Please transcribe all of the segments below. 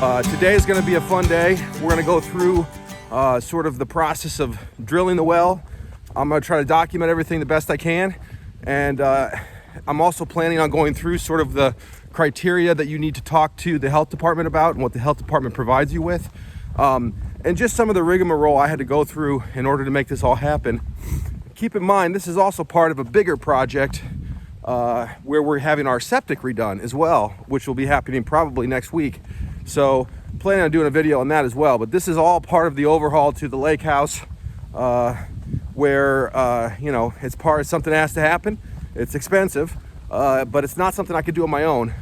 Today is going to be a fun day. We're going to go through sort of the process of drilling the well. I'm going to try to document everything the best I can, and I'm also planning on going through sort of the criteria that you need to talk to the health department about and what the health department provides you with, and just some of the rigmarole I had to go through in order to make this all happen. Keep in mind, this is also part of a bigger project where we're having our septic redone as well, which will be happening probably next week. So planning on doing a video on that as well. But this is all part of the overhaul to the lake house, where you know, it's part of something that has to happen. It's expensive, but it's not something I could do on my own.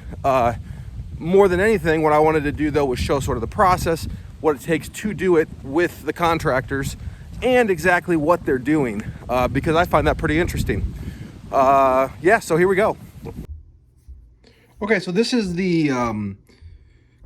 More than anything, what I wanted to do though was show sort of the process, what it takes to do it with the contractors, and exactly what they're doing, because I find that pretty interesting. Yeah, so here we go. Okay, so this is the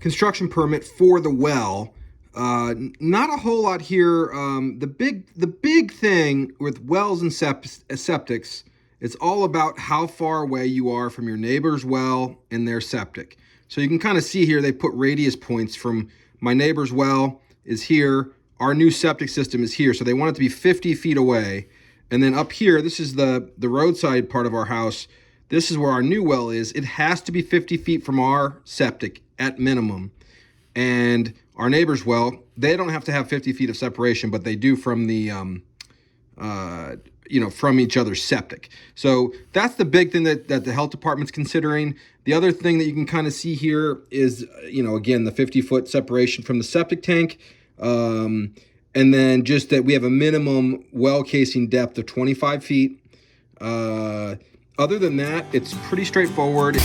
construction permit for the well. Not a whole lot here. The big thing with wells and septics, it's all about how far away you are from your neighbor's well and their septic. So you can kind of see here, they put radius points from my neighbor's well is here. Our new septic system is here. So they want it to be 50 feet away. And then up here, this is the roadside part of our house. This is where our new well is. It has to be 50 feet from our septic at minimum. And our neighbor's well, they don't have to have 50 feet of separation, but they do from the, you know, from each other's septic. So that's the big thing that the health department's considering. The other thing that you can kind of see here is, you know, again, the 50-foot separation from the septic tank. And then just that we have a minimum well casing depth of 25 feet. Other than that, it's pretty straightforward.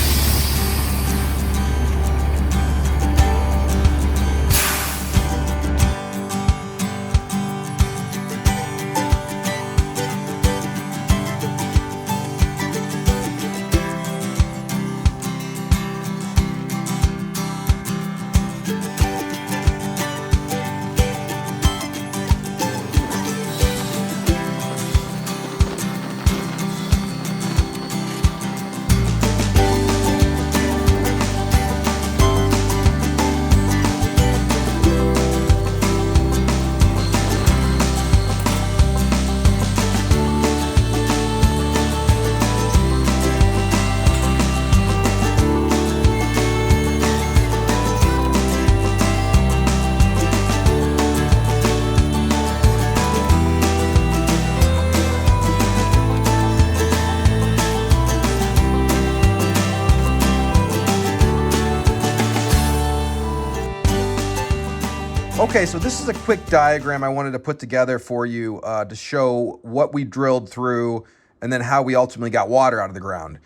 Okay, so this is a quick diagram I wanted to put together for you to show what we drilled through and then how we ultimately got water out of the ground.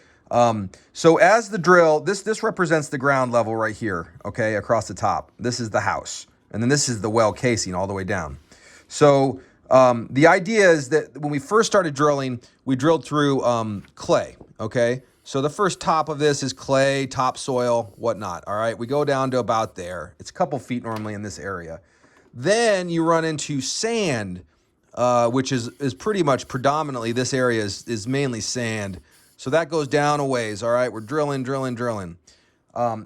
So as the drill, this represents the ground level right here, okay, across the top. This is the house, and then this is the well casing all the way down. So the idea is that when we first started drilling, we drilled through clay, okay? So the first top of this is clay, topsoil, whatnot, all right? We go down to about there. It's a couple feet normally in this area. Then you run into sand, which is pretty much predominantly, this area is mainly sand. So that goes down a ways, all right? We're drilling.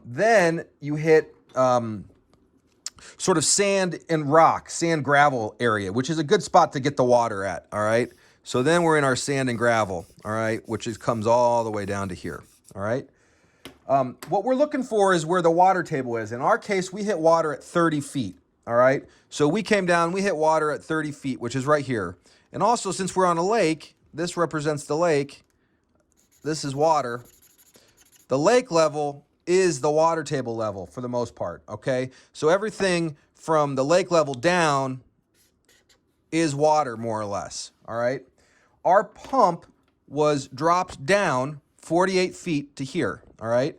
Then you hit sort of sand and rock, sand gravel area, which is a good spot to get the water at, all right? So then we're in our sand and gravel, all right, which comes all the way down to here, all right? What we're looking for is where the water table is. In our case, we hit water at 30 feet, all right? So we came down, we hit water at 30 feet, which is right here. And also, since we're on a lake, this represents the lake. This is water. The lake level is the water table level for the most part, okay? So everything from the lake level down is water, more or less, all right? Our pump was dropped down 48 feet to here, all right?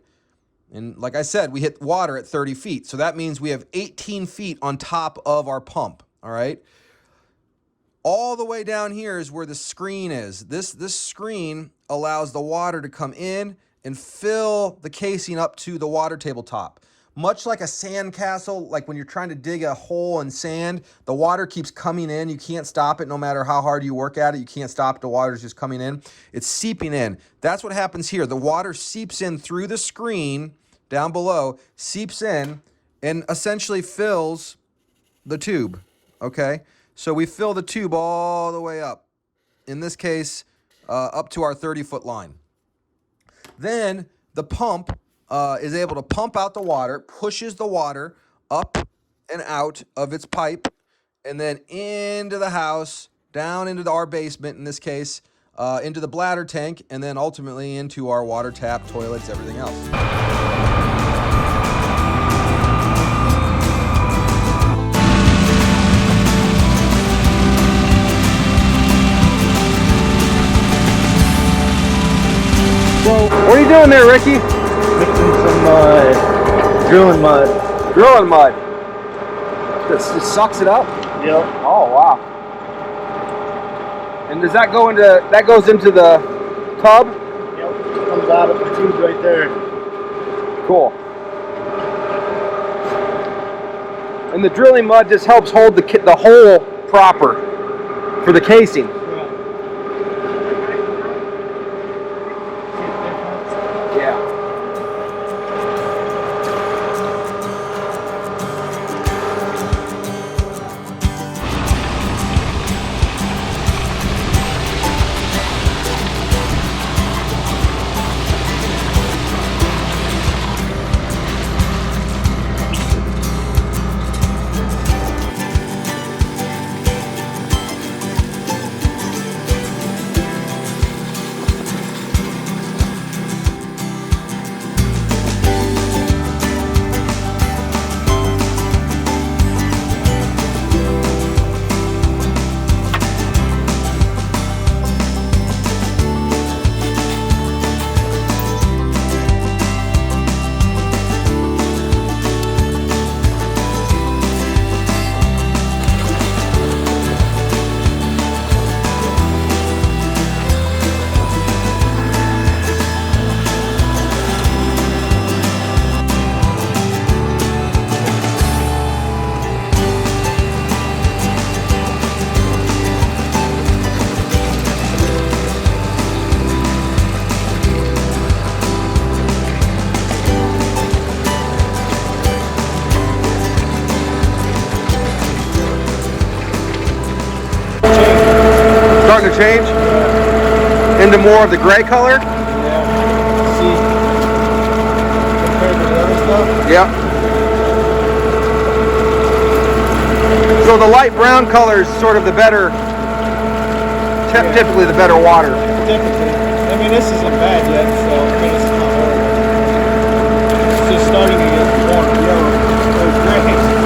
And like I said, we hit water at 30 feet. So that means we have 18 feet on top of our pump, all right? All the way down here is where the screen is. This screen allows the water to come in and fill the casing up to the water table top. Much like a sand castle, like when you're trying to dig a hole in sand, the water keeps coming in. You can't stop it no matter how hard you work at it. You can't stop it. The water's just coming in. It's seeping in. That's what happens here. The water seeps in through the screen down below, seeps in, and essentially fills the tube. Okay, so we fill the tube all the way up. In this case, up to our 30-foot line. Then the pump is able to pump out the water, pushes the water up and out of its pipe, and then into the house, down into our basement in this case, into the bladder tank, and then ultimately into our water tap, toilets, everything else. What are you doing there, Ricky? Mixing some drilling mud. Drilling mud. This just sucks it up? Yep. Oh, wow. And does that go into, that goes into the tub? Yep. Comes out of the tube right there. Cool. And the drilling mud just helps hold the hole proper for the casing. Starting to change into more of the gray color. Yeah. See, compared to the other stuff. Yeah. So the light brown color is sort of the better, typically the better water. Typically. I mean, this isn't bad yet, so I mean, it's not horrible. It's just starting to get warm yellow or gray.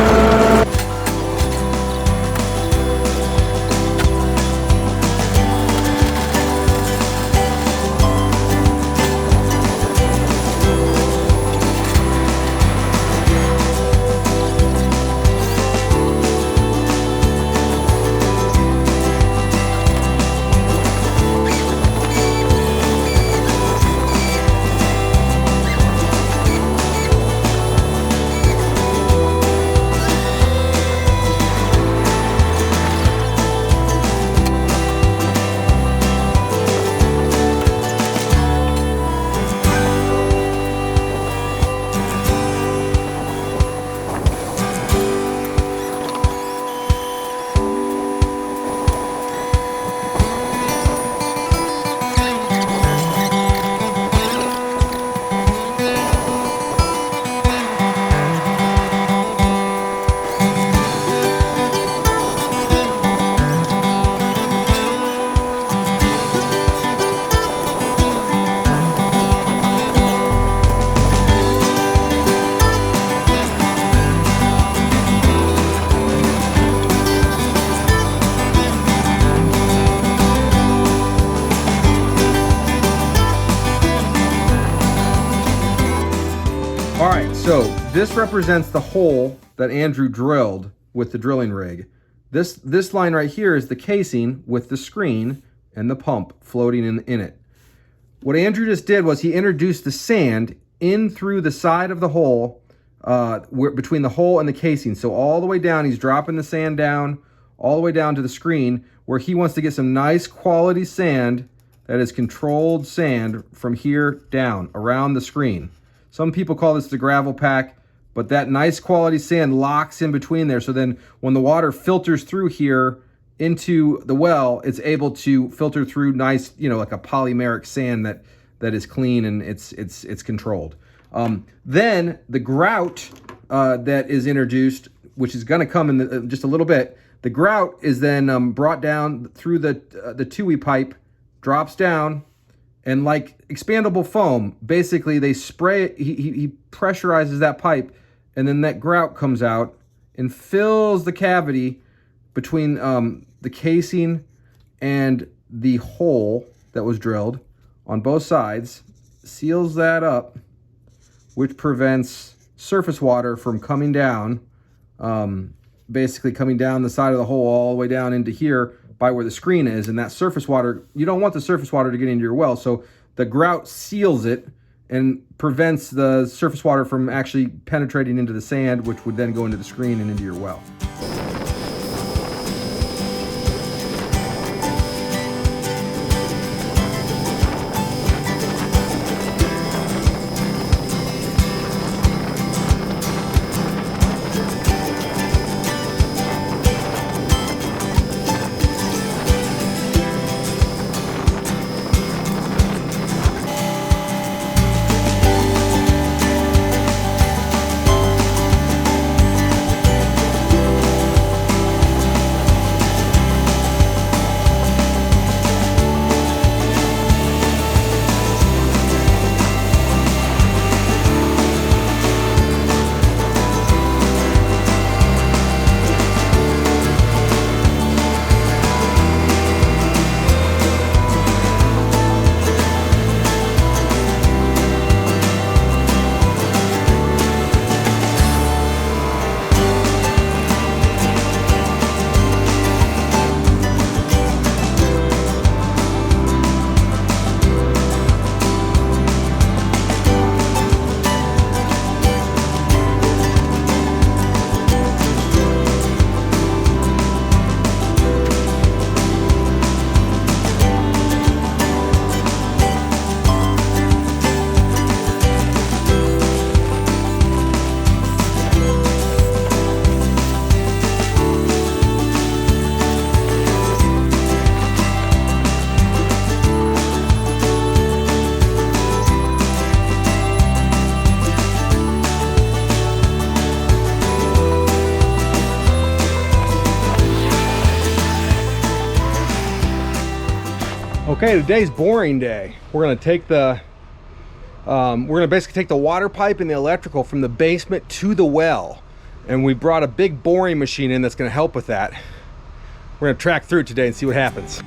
All right, so this represents the hole that Andrew drilled with the drilling rig. This line right here is the casing with the screen and the pump floating in it. What Andrew just did was he introduced the sand in through the side of the hole, between the hole and the casing. So all the way down, he's dropping the sand down, all the way down to the screen, where he wants to get some nice quality sand that is controlled sand from here down around the screen. Some people call this the gravel pack, but that nice quality sand locks in between there. So then when the water filters through here into the well, it's able to filter through nice, like a polymeric sand that is clean and it's controlled. Then the grout that is introduced, which is going to come in just a little bit, the grout is then brought down through the TUI pipe, drops down, and like expandable foam, basically they spray it, he pressurizes that pipe, and then that grout comes out and fills the cavity between the casing and the hole that was drilled on both sides, seals that up, which prevents surface water from coming down, basically coming down the side of the hole all the way down into here by where the screen is. And that surface water, you don't want the surface water to get into your well, so the grout seals it and prevents the surface water from actually penetrating into the sand, which would then go into the screen and into your well. Okay, today's boring day. We're gonna take basically take the water pipe and the electrical from the basement to the well, and we brought a big boring machine in that's gonna help with that. We're gonna track through it today and see what happens.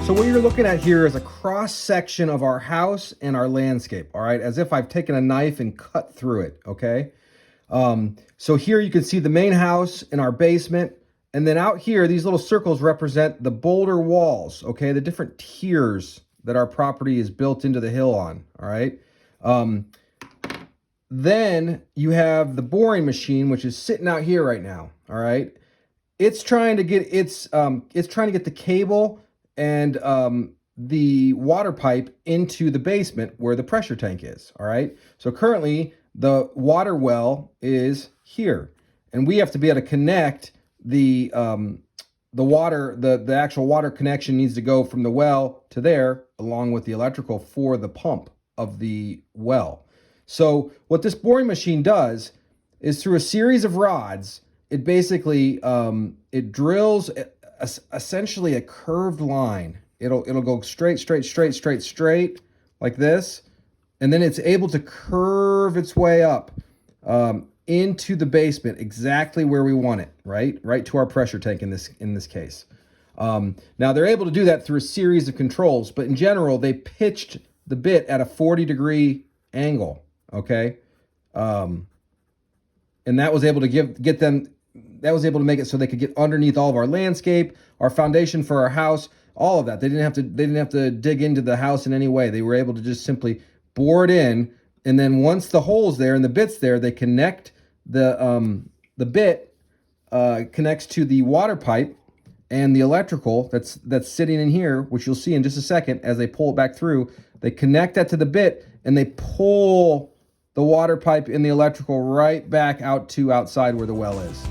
So what you're looking at here is a cross section of our house and our landscape, all right? As if I've taken a knife and cut through it, okay? So here you can see the main house and our basement, and then out here, these little circles represent the boulder walls, okay? The different tiers that our property is built into the hill on, all right? Then you have the boring machine, which is sitting out here right now, all right? It's trying to get the cable and the water pipe into the basement where the pressure tank is, all right? So currently the water well is here, and we have to be able to connect the water, the actual water connection needs to go from the well to there, along with the electrical for the pump of the well. So what this boring machine does is, through a series of rods, it basically it drills essentially a curved line. It'll go straight like this, and then it's able to curve its way up into the basement exactly where we want it, right to our pressure tank in this case. Now they're able to do that through a series of controls, but in general they pitched the bit at a 40-degree angle, okay, and that was able to make it so they could get underneath all of our landscape, our foundation for our house, all of that. They didn't have to dig into the house in any way. They were able to just simply bore it in, and then once the hole's there and the bit's there, they connect the bit connects to the water pipe and the electrical that's sitting in here, which you'll see in just a second as they pull it back through. They connect that to the bit and they pull the water pipe and the electrical right back out to outside where the well is.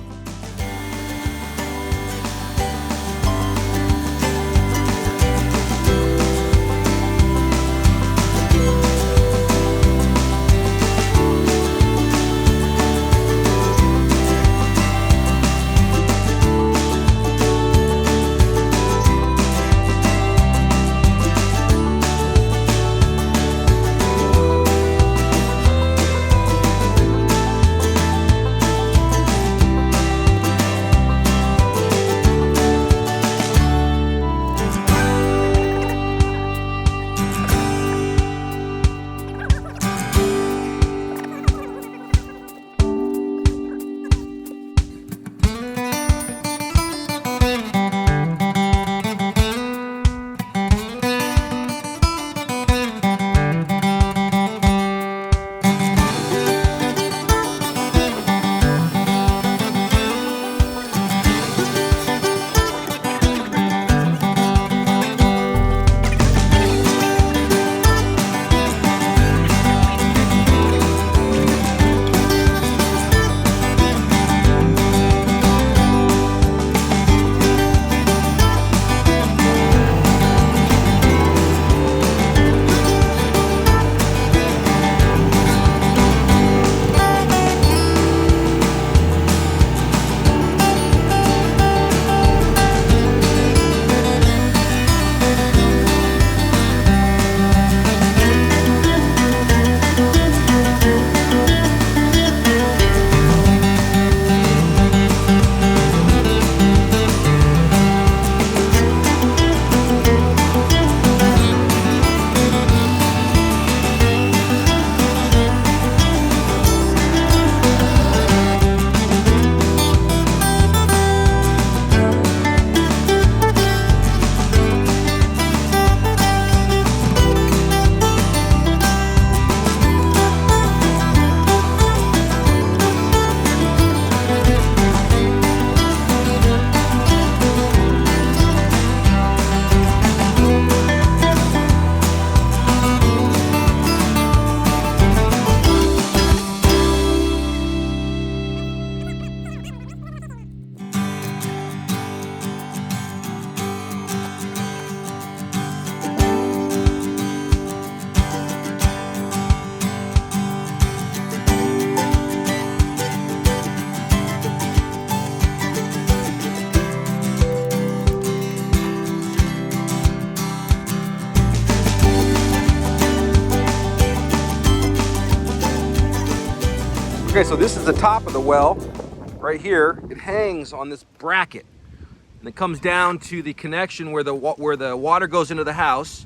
Okay, so this is the top of the well right here. It hangs on this bracket and it comes down to the connection where the water goes into the house.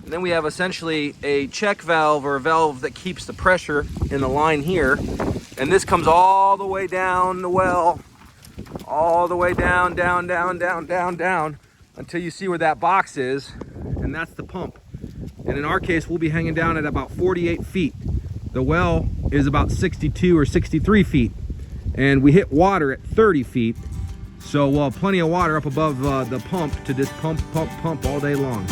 And then we have essentially a check valve or a valve that keeps the pressure in the line here. And this comes all the way down the well, all the way down, down, until you see where that box is, and that's the pump. And in our case, we'll be hanging down at about 48 feet. The well is about 62 or 63 feet, and we hit water at 30 feet. So we'll have plenty of water up above the pump to just pump all day long.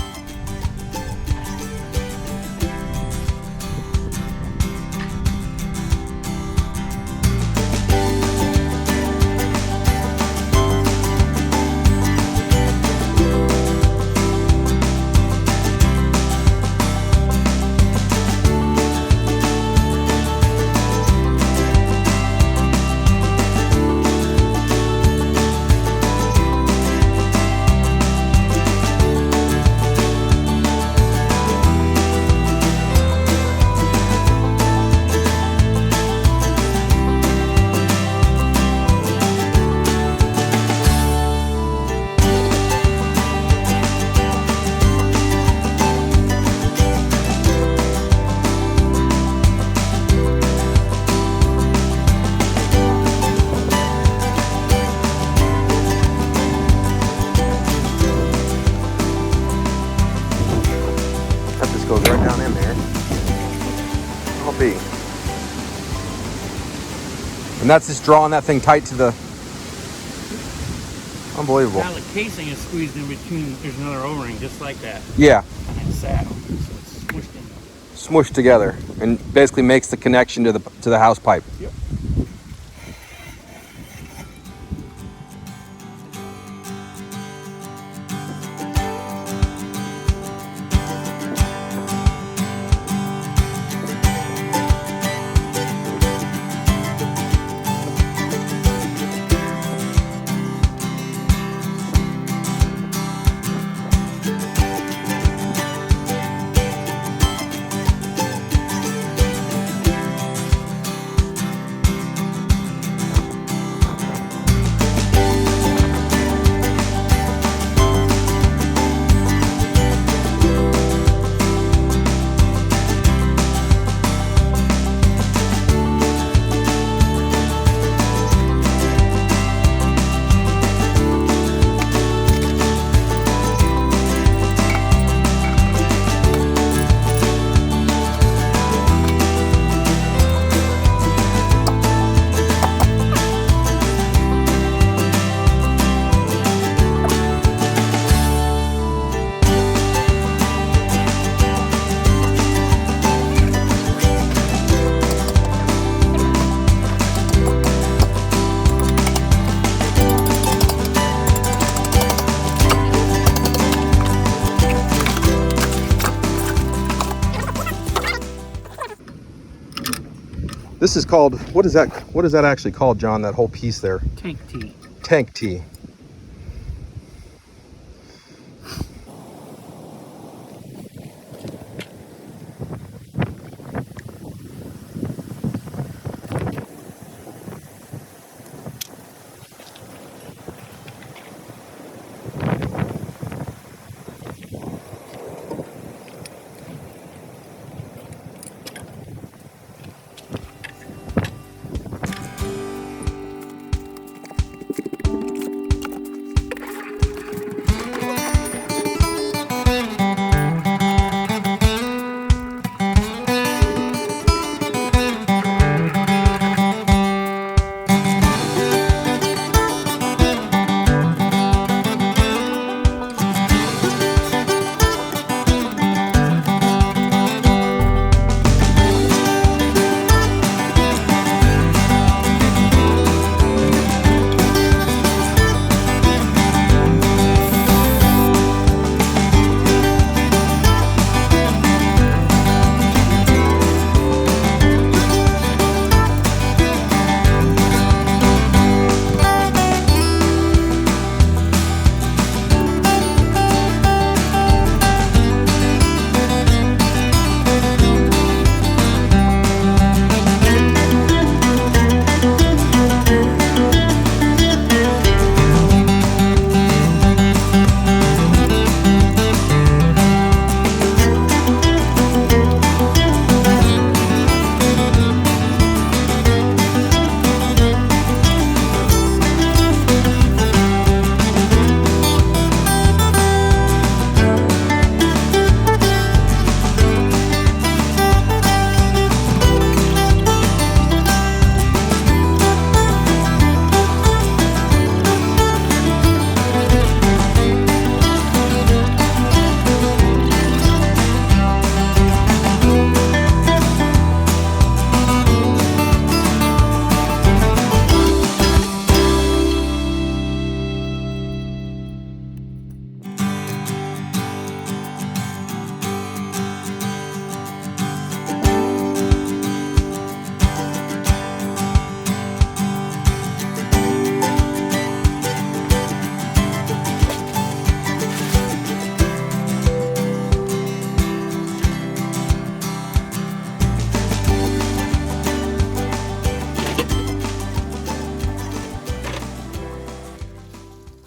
And that's just drawing that thing tight to the... Unbelievable. Now the casing is squeezed in between. There's another O-ring just like that. Yeah. On that saddle. So it's smushed in. Smushed together and basically makes the connection to the house pipe. Yep. This is called, what is that actually called, John, that whole piece there? Tank tee. Tank tee.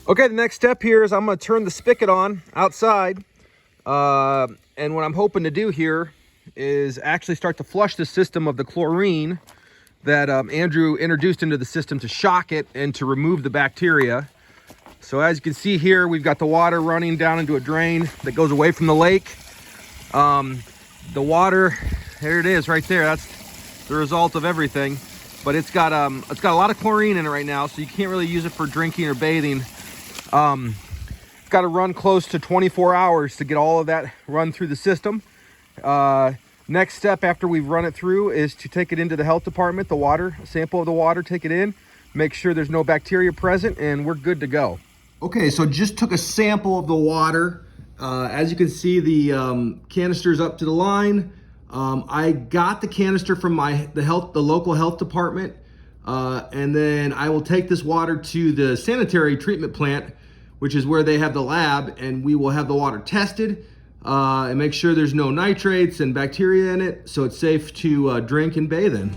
Okay, the next step here is I'm going to turn the spigot on outside. And what I'm hoping to do here is actually start to flush the system of the chlorine that Andrew introduced into the system to shock it and to remove the bacteria. So as you can see here, we've got the water running down into a drain that goes away from the lake. The water, there it is right there. That's the result of everything. but it's got a lot of chlorine in it right now, so you can't really use it for drinking or bathing. Got to run close to 24 hours to get all of that run through the system. Next step after we've run it through is to take it into the health department, the water, sample of the water, take it in, make sure there's no bacteria present, and we're good to go. Okay, so just took a sample of the water. As you can see, the canister's up to the line. I got the canister from the local health department, and then I will take this water to the sanitary treatment plant, which is where they have the lab, and we will have the water tested and make sure there's no nitrates and bacteria in it, so it's safe to drink and bathe in.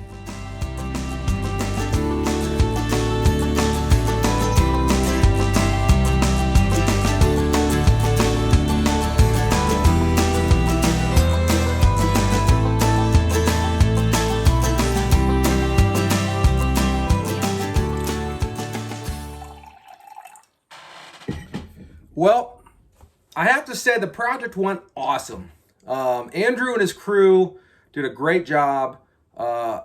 Well, I have to say the project went awesome. Andrew and his crew did a great job.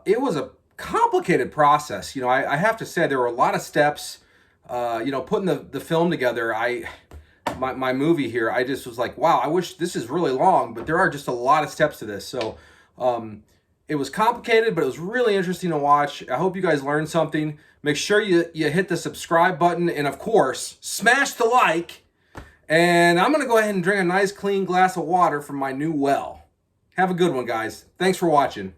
It was a complicated process. You know, I have to say there were a lot of steps. You know, putting the film together, my movie here, I just was like, wow, I wish this is really long, but there are just a lot of steps to this. So it was complicated, but it was really interesting to watch. I hope you guys learned something. Make sure you hit the subscribe button, and of course, smash the like. And I'm going to go ahead and drink a nice clean glass of water from my new well. Have a good one, guys. Thanks for watching.